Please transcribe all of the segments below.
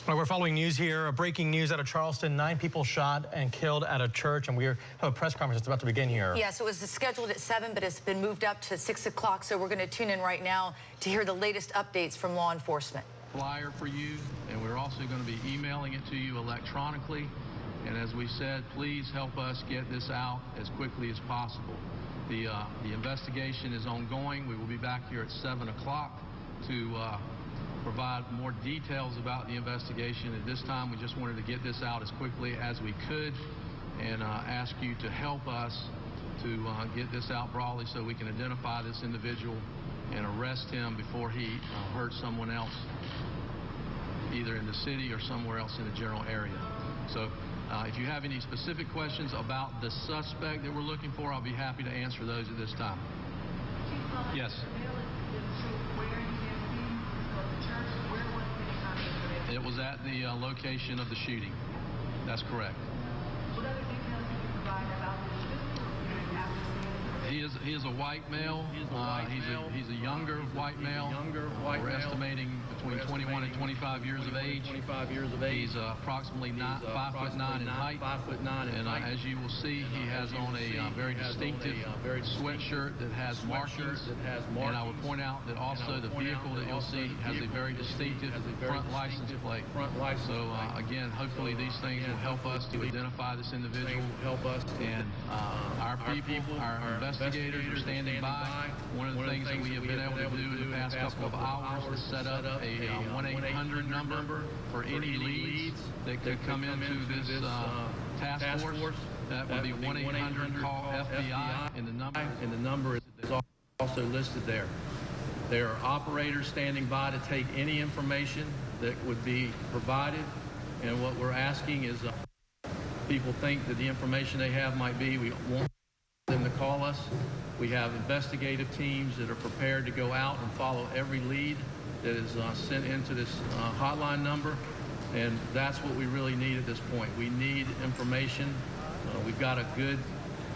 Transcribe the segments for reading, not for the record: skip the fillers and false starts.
Well, we're following news here. Breaking news out of Charleston. 9 people shot and killed at a church, and we have a press conference that's about to begin here. Yes, it was scheduled at 7, but it's been moved up to 6 o'clock, so we're going to tune in right now to hear the latest updates from law enforcement. Flyer for you, and we're also going to be emailing it to you electronically. And as we said, please help us get this out as quickly as possible. The investigation is ongoing. We will be back here at 7 o'clock to provide more details about the investigation. At this time, we just wanted to get this out as quickly as we could and ask you to help us to get this out broadly so we can identify this individual and arrest him before he hurts someone else, either in the city or somewhere else in the general area. So if you have any specific questions about the suspect that we're looking for, I'll be happy to answer those at this time. Yes. It was at the location of the shooting. That's correct. What other details can you provide about this shooting? He is a white male. He's a younger white male. We're estimating between 21 and 25 years of age. He's approximately 5'9" in height. And as you will see, he has on a very distinctive sweatshirt that has markings. And I would point out that also the vehicle that you'll see has a very distinctive front license plate. So again, hopefully these things will help us to identify this individual. And our people, our investigators are standing by. One of the things that we have been able to do in the past couple of hours is set up a 1-800 number for any leads that could come into this task force. That would be 1-800-CALL-FBI, and the number is also listed there. There are operators standing by to take any information that would be provided, and what we're asking is people think that the information they have might be, we want them to call us. We have investigative teams that are prepared to go out and follow every lead that is sent into this hotline number, and that's what we really need at this point. We need information. We've got a good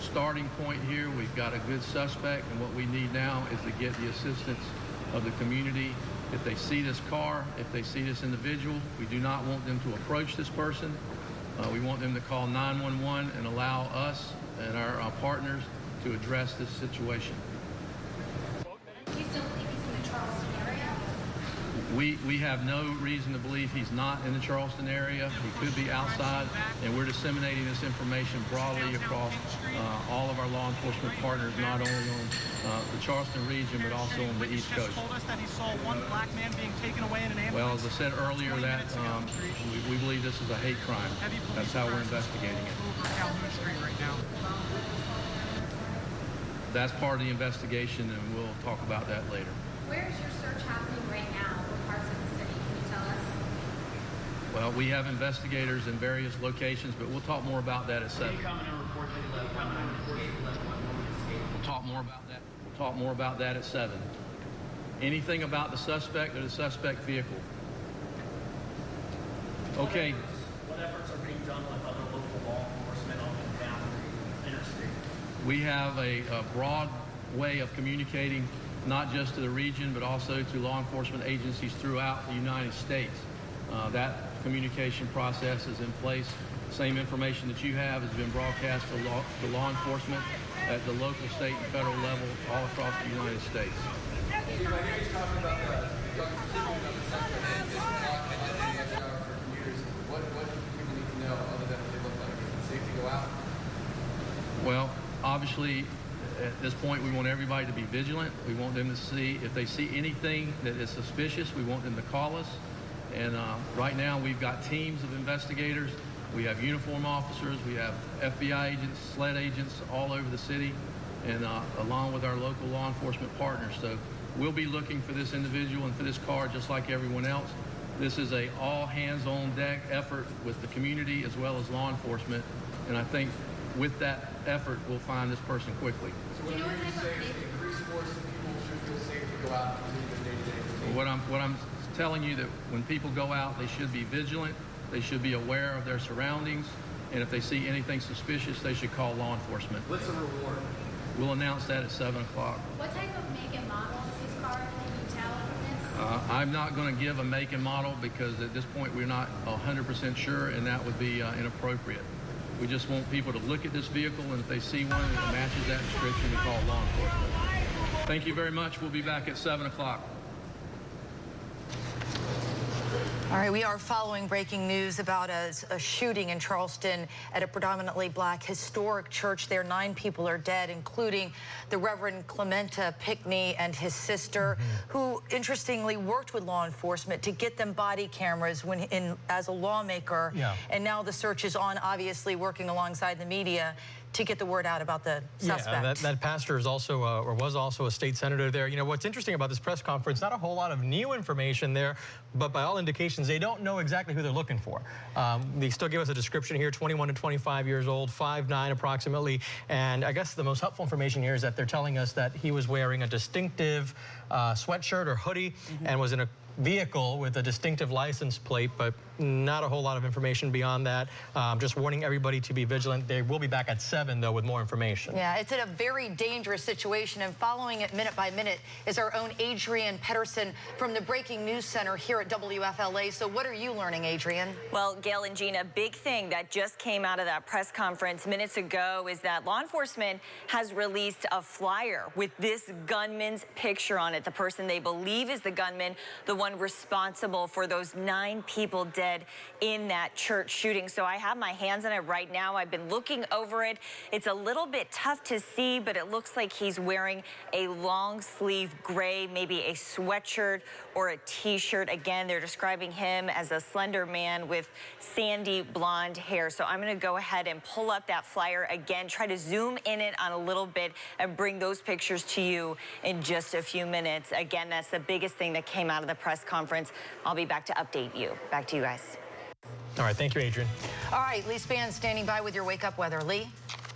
starting point here. We've got a good suspect, and what we need now is to get the assistance of the community. If they see this car, if they see this individual, we do not want them to approach this person. We want them to call 911 and allow us and our partners to address this situation. Do you still think he's in the Charleston area? We have no reason to believe he's not in the Charleston area. He could be outside, and we're disseminating this information broadly across all of our law enforcement partners, not only on the Charleston region, but also on the East Coast. Told us that he saw one black man being taken away in an ambulance. Well, as I said earlier, that we believe this is a hate crime. That's how we're investigating it. Over Calhoun Street right now. That's part of the investigation, and we'll talk about that later. Where is your search happening right now? What parts of the city? Can you tell us? Well, we have investigators in various locations, but we'll talk more about that at 7. We'll talk more about that. We'll talk more about that at 7. Anything about the suspect or the suspect vehicle? Okay. What efforts are being done with other local law enforcement up and down the interstate? We have a broad way of communicating, not just to the region, but also to law enforcement agencies throughout the United States. That communication process is in place. Same information that you have has been broadcast to law enforcement at the local, state, and federal level all across the United States. What do people need to know other than what they look like? Is it safe to go out? Well, obviously, at this point, we want everybody to be vigilant. We want them to see, if they see anything that is suspicious, we want them to call us. And right now, we've got teams of investigators. We have uniform officers. We have FBI agents, SLED agents all over the city, and along with our local law enforcement partners. So we'll be looking for this individual and for this car just like everyone else. This is a all-hands-on-deck effort with the community as well as law enforcement. And I think with that effort, we'll find this person quickly. So what you're saying is increased force and people should feel safe to go out and do their day-to-day routine. What I'm telling you that when people go out, they should be vigilant. They should be aware of their surroundings. And if they see anything suspicious, they should call law enforcement. What's the reward? We'll announce that at 7 o'clock. What type of make and model is this car? Can you tell from this? I'm not going to give a make and model because at this point we're not 100% sure, and that would be inappropriate. We just want people to look at this vehicle, and if they see one that matches that description, we call law enforcement. Thank you very much. We'll be back at 7 o'clock. All right, we are following breaking news about a shooting in Charleston at a predominantly black historic church there. 9 people are dead, including the Reverend Clementa Pickney and his sister, who interestingly worked with law enforcement to get them body cameras as a lawmaker. Yeah. And now the search is on, obviously working alongside the media to get the word out about the suspect. Yeah, that pastor is also, or was also a state senator there. You know, what's interesting about this press conference, not a whole lot of new information there, but by all indications, they don't know exactly who they're looking for. They still give us a description here, 21 to 25 years old, 5'9" approximately, and I guess the most helpful information here is that they're telling us that he was wearing a distinctive sweatshirt or hoodie and was in a vehicle with a distinctive license plate, but not a whole lot of information beyond that. Just warning everybody to be vigilant. They will be back at 7, though, with more information. Yeah, it's in a very dangerous situation, and following it minute by minute is our own Adrienne Pedersen from the Breaking News Center here at WFLA. So what are you learning, Adrienne? Well, Gail and Gina, big thing that just came out of that press conference minutes ago is that law enforcement has released a flyer with this gunman's picture on it. The person they believe is the gunman, the one responsible for those 9 people dead in that church shooting. So I have my hands on it right now. I've been looking over it. It's a little bit tough to see, but it looks like he's wearing a long sleeve gray, maybe a sweatshirt or a t-shirt. Again, they're describing him as a slender man with sandy blonde hair. So I'm going to go ahead and pull up that flyer again, try to zoom in it on a little bit and bring those pictures to you in just a few minutes. Again, that's the biggest thing that came out of the press conference. I'll be back to update you. Back to you guys. All right, thank you, Adrienne. All right, Lee Spann standing by with your wake-up weather. Lee?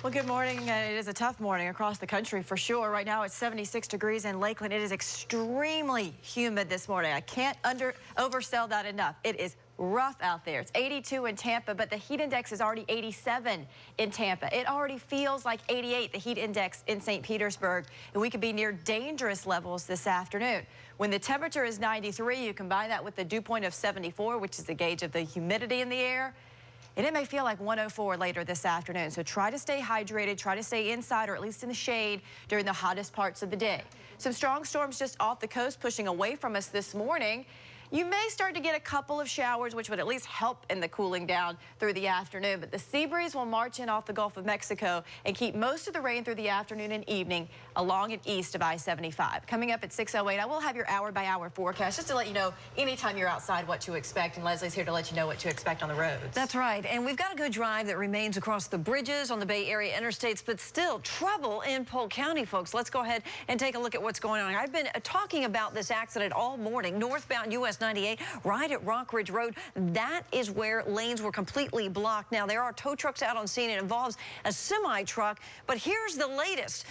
Well, good morning. It is a tough morning across the country for sure. Right now it's 76 degrees in Lakeland. It is extremely humid this morning. I can't oversell that enough. It is rough out there. It's 82 in Tampa, but the heat index is already 87 in Tampa. It already feels like 88, the heat index in St. Petersburg, and we could be near dangerous levels this afternoon. When the temperature is 93, you combine that with the dew point of 74, which is the gauge of the humidity in the air, and it may feel like 104 later this afternoon. So try to stay hydrated, try to stay inside or at least in the shade during the hottest parts of the day. Some strong storms just off the coast pushing away from us this morning. You may start to get a couple of showers, which would at least help in the cooling down through the afternoon. But the sea breeze will march in off the Gulf of Mexico and keep most of the rain through the afternoon and evening along and east of I-75. Coming up at 6:08, I will have your hour-by-hour forecast just to let you know anytime you're outside what to expect. And Leslie's here to let you know what to expect on the roads. That's right. And we've got a good drive that remains across the bridges on the Bay Area interstates, but still trouble in Polk County, folks. Let's go ahead and take a look at what's going on. I've been talking about this accident all morning. Northbound US 98, right at Rock Ridge Road. That is where lanes were completely blocked. Now, there are tow trucks out on scene. It involves a semi-truck, but here's the latest.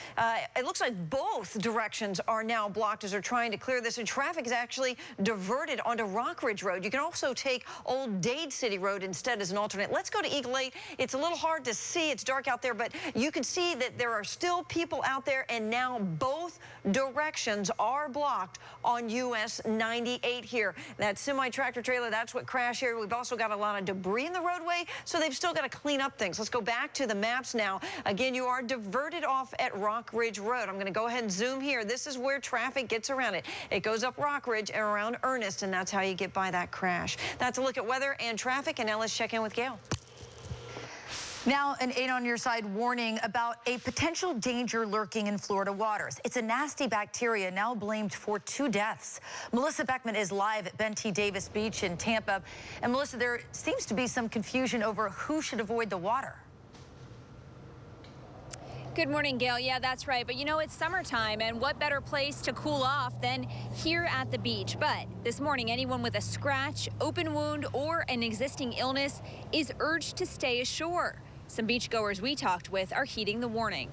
It looks like both directions are now blocked as they're trying to clear this, and traffic is actually diverted onto Rock Ridge Road. You can also take Old Dade City Road instead as an alternate. Let's go to Eagle 8. It's a little hard to see. It's dark out there, but you can see that there are still people out there, and now both directions are blocked on US 98 here. That semi-tractor trailer, that's what crashed here. We've also got a lot of debris in the roadway, so they've still got to clean up things. Let's go back to the maps now. Again, you are diverted off at Rock Ridge Road. I'm going to go ahead and zoom here. This is where traffic gets around it. It goes up Rock Ridge and around Ernest, and that's how you get by that crash. That's a look at weather and traffic, and now let's check in with Gail. Now, an 8 on your side warning about a potential danger lurking in Florida waters. It's a nasty bacteria now blamed for 2 deaths. Melissa Beckman is live at Ben T. Davis Beach in Tampa. And Melissa, there seems to be some confusion over who should avoid the water. Good morning, Gail. Yeah, that's right. But you know, it's summertime, and what better place to cool off than here at the beach? But this morning, anyone with a scratch, open wound, or an existing illness is urged to stay ashore. Some beachgoers we talked with are heeding the warning.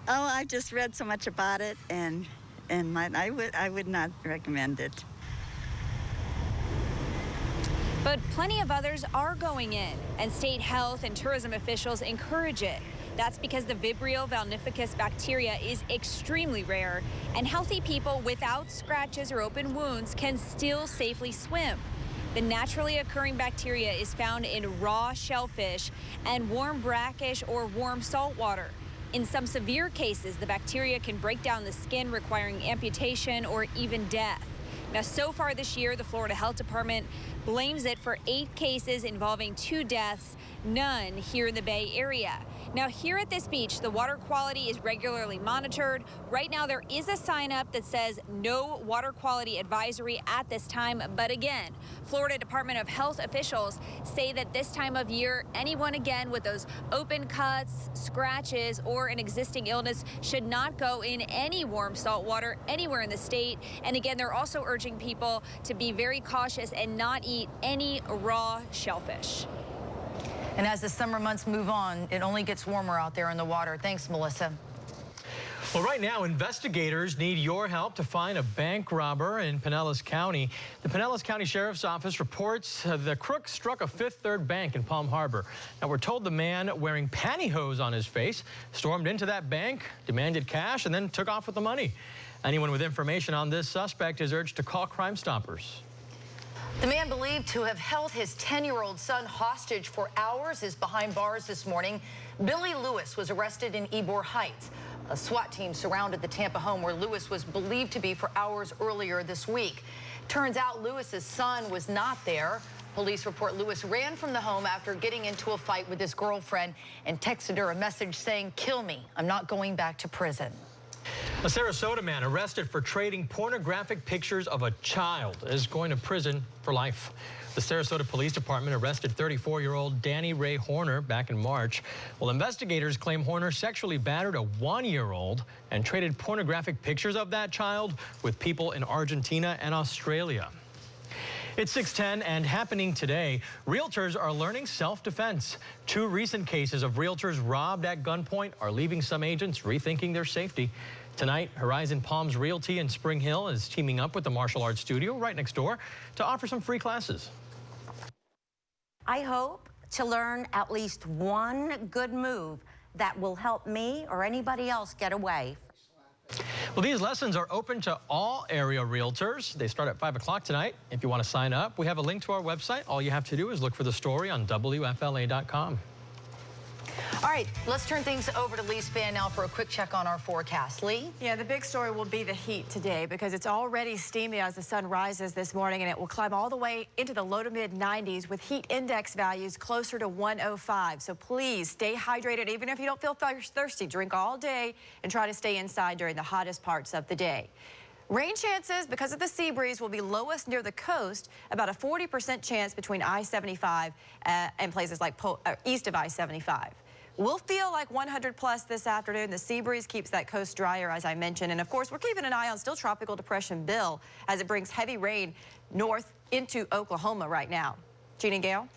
Oh, I just read so much about it, and I would not recommend it. But plenty of others are going in, and state health and tourism officials encourage it. That's because the Vibrio valnificus bacteria is extremely rare, and healthy people without scratches or open wounds can still safely swim. The naturally occurring bacteria is found in raw shellfish and warm brackish or warm salt water. In some severe cases, the bacteria can break down the skin, requiring amputation or even death. Now, so far this year, the Florida Health Department blames it for 8 cases involving 2 deaths, none here in the Bay Area. Now, here at this beach, the water quality is regularly monitored. Right now, there is a sign up that says no water quality advisory at this time. But again, Florida Department of Health officials say that this time of year, anyone again with those open cuts, scratches, or an existing illness should not go in any warm salt water anywhere in the state. And again, they're also urging people to be very cautious and not eat any raw shellfish. And as the summer months move on, it only gets warmer out there in the water. Thanks, Melissa. Well, right now, investigators need your help to find a bank robber in Pinellas County. The Pinellas County Sheriff's Office reports the crook struck a Fifth Third bank in Palm Harbor. Now, we're told the man wearing pantyhose on his face stormed into that bank, demanded cash, and then took off with the money. Anyone with information on this suspect is urged to call Crime Stoppers. The man believed to have held his 10-year-old son hostage for hours is behind bars this morning. Billy Lewis was arrested in Ybor Heights. A SWAT team surrounded the Tampa home where Lewis was believed to be for hours earlier this week. Turns out Lewis's son was not there. Police report Lewis ran from the home after getting into a fight with his girlfriend and texted her a message saying, "Kill me. I'm not going back to prison." A Sarasota man arrested for trading pornographic pictures of a child is going to prison for life. The Sarasota Police Department arrested 34-year-old Danny Ray Horner back in March. Well, investigators claim Horner sexually battered a 1-year-old and traded pornographic pictures of that child with people in Argentina and Australia. It's 6:10 and happening today. Realtors are learning self-defense. 2 recent cases of realtors robbed at gunpoint are leaving some agents rethinking their safety. Tonight, Horizon Palms Realty in Spring Hill is teaming up with the Martial Arts Studio right next door to offer some free classes. I hope to learn at least one good move that will help me or anybody else get away. Well, these lessons are open to all area realtors. They start at 5 o'clock tonight. If you want to sign up, we have a link to our website. All you have to do is look for the story on WFLA.com. All right, let's turn things over to Lee Spann now for a quick check on our forecast. Lee? Yeah, the big story will be the heat today because it's already steamy as the sun rises this morning, and it will climb all the way into the low to mid 90s with heat index values closer to 105. So please stay hydrated. Even if you don't feel thirsty, drink all day and try to stay inside during the hottest parts of the day. Rain chances, because of the sea breeze, will be lowest near the coast, about a 40% chance between I-75 and places like east of I-75. We'll feel like 100 plus this afternoon. The sea breeze keeps that coast drier, as I mentioned. And of course, we're keeping an eye on still Tropical Depression Bill as it brings heavy rain north into Oklahoma right now. Gene and Gail?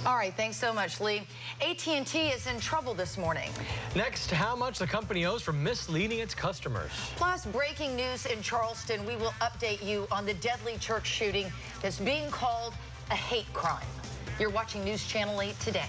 All right, thanks so much, Lee. AT&T is in trouble this morning. Next, how much the company owes for misleading its customers. Plus, breaking news in Charleston. We will update you on the deadly church shooting that's being called a hate crime. You're watching News Channel 8 today.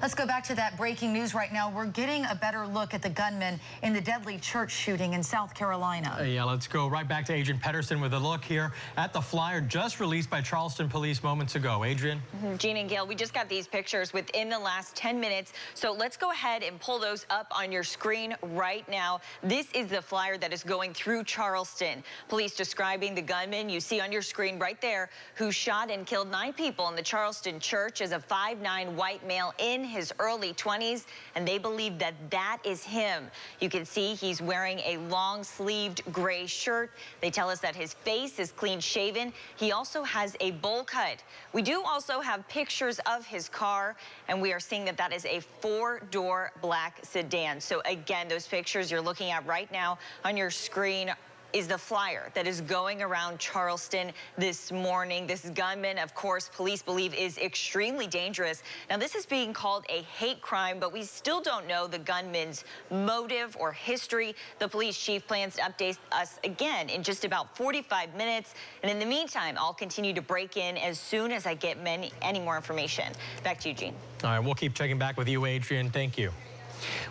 Let's go back to that breaking news right now. We're getting a better look at the gunman in the deadly church shooting in South Carolina. Yeah, let's go right back to Adrian Pedersen with a look here at the flyer just released by Charleston Police moments ago. Adrian? Gene and Gail, we just got these pictures within the last 10 minutes. So let's go ahead and pull those up on your screen right now. This is the flyer that is going through Charleston. Police describing the gunman you see on your screen right there who shot and killed 9 people in the Charleston church as a 5'9" white male in his early 20s, and they believe that that is him. You can see he's wearing a long-sleeved gray shirt. They tell us that his face is clean shaven. He also has a bowl cut. We do also have pictures of his car, and we are seeing that that is a 4-door black sedan. So again, those pictures you're looking at right now on your screen is the flyer that is going around Charleston this morning. This gunman, of course, police believe is extremely dangerous. Now, this is being called a hate crime, but we still don't know the gunman's motive or history. The police chief plans to update us again in just about 45 minutes. And in the meantime, I'll continue to break in as soon as I get any more information. Back to you, Gene. All right, we'll keep checking back with you, Adrian. Thank you.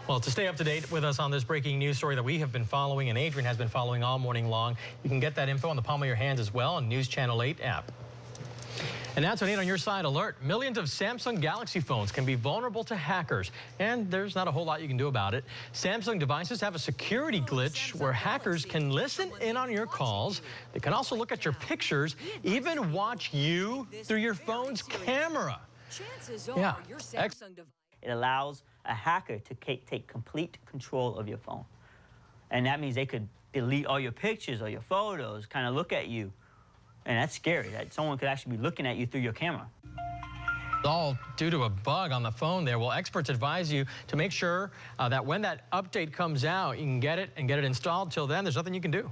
Well, to stay up to date with us on this breaking news story that we have been following and Adrian has been following all morning long, you can get that info on the palm of your hands as well on News Channel 8 app. And now to an 8 on your side alert. Millions of Samsung Galaxy phones can be vulnerable to hackers, and there's not a whole lot you can do about it. Samsung devices have a security glitch where hackers can listen in on your calls. They can also look at your pictures, even watch you through your phone's camera. Yeah. It allows a hacker to take complete control of your phone. And that means they could delete all your pictures or your photos, kind of look at you. And that's scary, that someone could actually be looking at you through your camera. All due to a bug on the phone there. Well, experts advise you to make sure that when that update comes out, you can get it and get it installed. Till then, there's nothing you can do.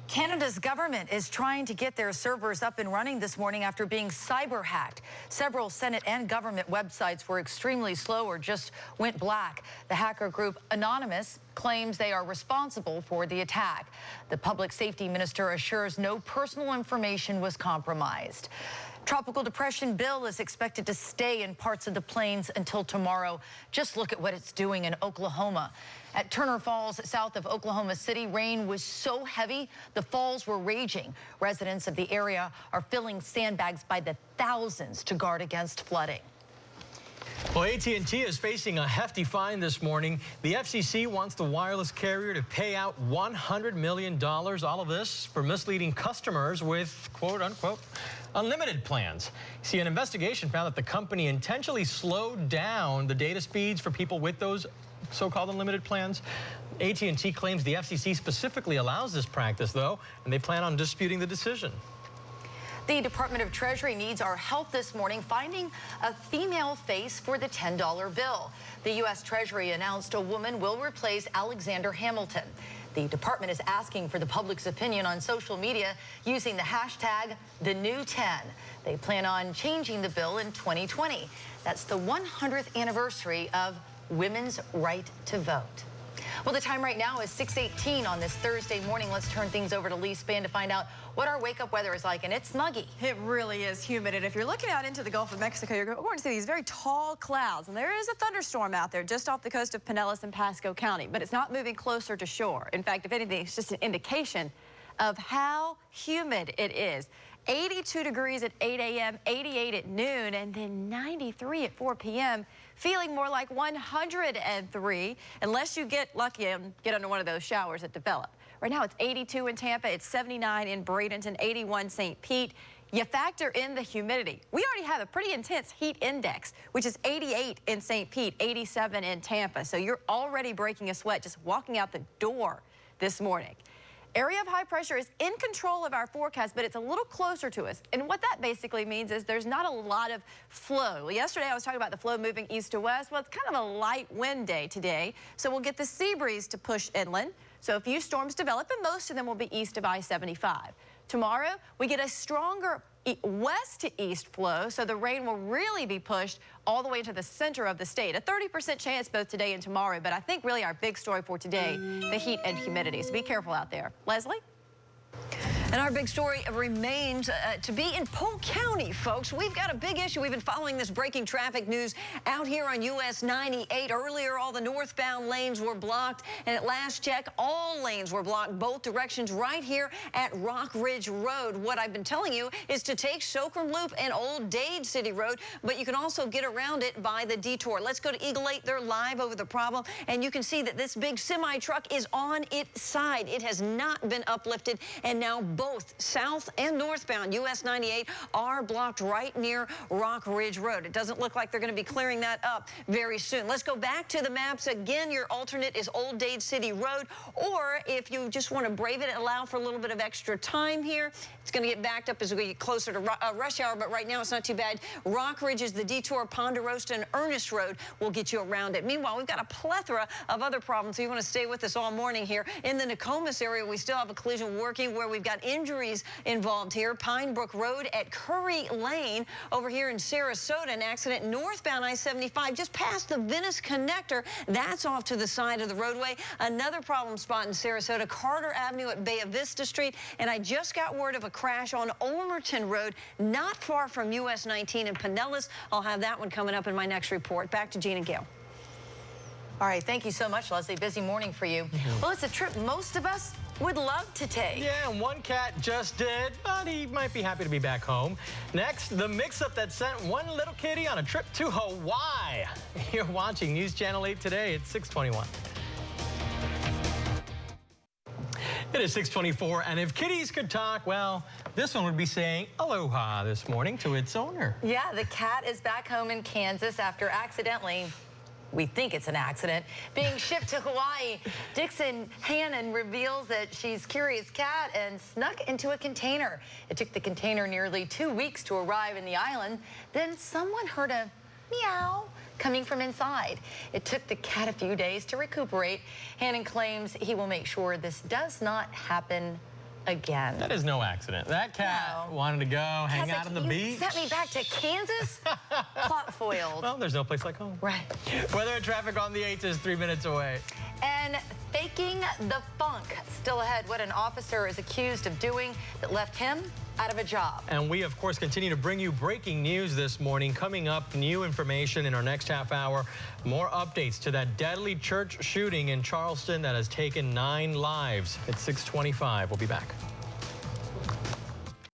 Canada's government is trying to get their servers up and running this morning after being cyber hacked. Several Senate and government websites were extremely slow or just went black. The hacker group Anonymous claims they are responsible for the attack. The public safety minister assures no personal information was compromised. Tropical depression Bill is expected to stay in parts of the plains until tomorrow. Just look at what it's doing in Oklahoma. At Turner Falls, south of Oklahoma City, rain was so heavy, the falls were raging. Residents of the area are filling sandbags by the thousands to guard against flooding. Well, AT&T is facing a hefty fine this morning. The FCC wants the wireless carrier to pay out $100 million. All of this for misleading customers with, quote unquote, unlimited plans. See, an investigation found that the company intentionally slowed down the data speeds for people with those so-called unlimited plans. AT&T claims the FCC specifically allows this practice, though, and they plan on disputing the decision. The Department of Treasury needs our help this morning finding a female face for the $10 bill. The U.S. Treasury announced a woman will replace Alexander Hamilton. The department is asking for the public's opinion on social media using the hashtag #TheNew10. They plan on changing the bill in 2020. That's the 100th anniversary of women's right to vote. Well, the time right now is 6:18 on this Thursday morning. Let's turn things over to Lee Span to find out what our wake-up weather is like, and it's muggy. It really is humid, and if you're looking out into the Gulf of Mexico, you're going to see these very tall clouds, and there is a thunderstorm out there just off the coast of Pinellas and Pasco County, but it's not moving closer to shore. In fact, if anything, it's just an indication of how humid it is. 82 degrees at 8 a.m., 88 at noon, and then 93 at 4 p.m., feeling more like 103, unless you get lucky and get under one of those showers that develop. Right now, it's 82 in Tampa, it's 79 in Bradenton, 81 St. Pete. You factor in the humidity. We already have a pretty intense heat index, which is 88 in St. Pete, 87 in Tampa. So you're already breaking a sweat just walking out the door this morning. Area of high pressure is in control of our forecast, but it's a little closer to us. And what that basically means is there's not a lot of flow. Yesterday, I was talking about the flow moving east to west. Well, it's kind of a light wind day today, so we'll get the sea breeze to push inland. So a few storms develop, and most of them will be east of I-75. Tomorrow, we get a stronger west to east flow, so the rain will really be pushed all the way to the center of the state. A 30% chance both today and tomorrow, but I think really our big story for today, the heat and humidity. So be careful out there. Leslie? And our big story remains to be in Polk County, folks. We've got a big issue. We've been following this breaking traffic news out here on US 98. Earlier, all the northbound lanes were blocked, and at last check, all lanes were blocked, both directions, right here at Rock Ridge Road. What I've been telling you is to take Socrum Loop and Old Dade City Road, but you can also get around it by the detour. Let's go to Eagle 8. They're live over the problem, and you can see that this big semi-truck is on its side. It has not been uplifted, and now both south and northbound US 98 are blocked right near Rock Ridge Road. It doesn't look like they're going to be clearing that up very soon. Let's go back to the maps. Again, your alternate is Old Dade City Road, or if you just want to brave it and allow for a little bit of extra time here, it's going to get backed up as we get closer to rush hour, but right now it's not too bad. Rock Ridge is the detour. Ponderosa and Ernest Road will get you around it. Meanwhile, we've got a plethora of other problems, so you want to stay with us all morning here. In the Nokomis area, we still have a collision working where we've got injuries involved here. Pine Brook Road at Curry Lane. Over here in Sarasota, an accident northbound I-75 just past the Venice connector. That's off to the side of the roadway. Another problem spot in Sarasota, Carter Avenue at Bay Vista Street. And I just got word of a crash on Olmerton Road, not far from US 19 in Pinellas. I'll have that one coming up in my next report. Back to Gene and Gail. All right, thank you so much, Leslie. Busy morning for you. Well, it's a trip most of us would love to take. Yeah, and one cat just did, but he might be happy to be back home. Next, the mix-up that sent one little kitty on a trip to Hawaii. You're watching News Channel 8 today at 6:21. It is 6:24, and if kitties could talk, well, this one would be saying aloha this morning to its owner. Yeah, the cat is back home in Kansas after accidentally, we think it's an accident, being shipped to Hawaii. Dixon Hannon reveals that she's Curious Cat and snuck into a container. It took the container nearly 2 weeks to arrive in the island. Then someone heard a meow coming from inside. It took the cat a few days to recuperate. Hannon claims he will make sure this does not happen again. That is no accident. That cat wanted to go hang out on the beach. Sent me back to Kansas? Plot foiled. Well, there's no place like home. Right. Weather and traffic on the 8s is 3 minutes away. And faking the funk still ahead. What an officer is accused of doing that left him out of a job. And we, of course, continue to bring you breaking news this morning. Coming up, new information in our next half hour. More updates to that deadly church shooting in Charleston that has taken 9 lives. It's 6:25. We'll be back.